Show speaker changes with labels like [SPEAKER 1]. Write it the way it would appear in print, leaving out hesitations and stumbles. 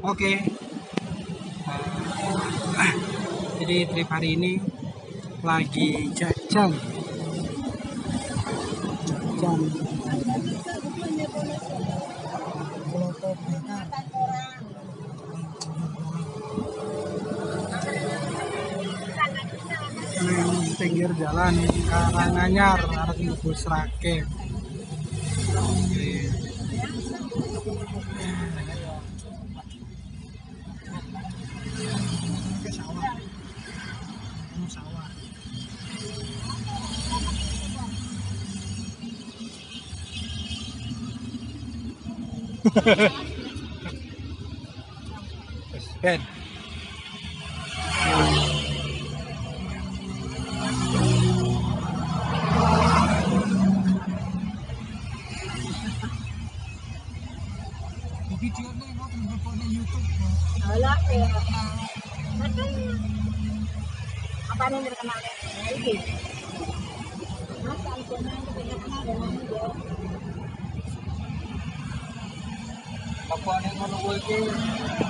[SPEAKER 1] Oke. Jadi trip hari ini lagi jajan. Pinggir jalan Karanganyar arah menuju Sragen. Ben.
[SPEAKER 2] Videonya mau teleponnya YouTube.
[SPEAKER 3] Alah, apa yang terkenal ini? Mas, alkoholnya terkenal dengan dia.
[SPEAKER 2] Apa yang mau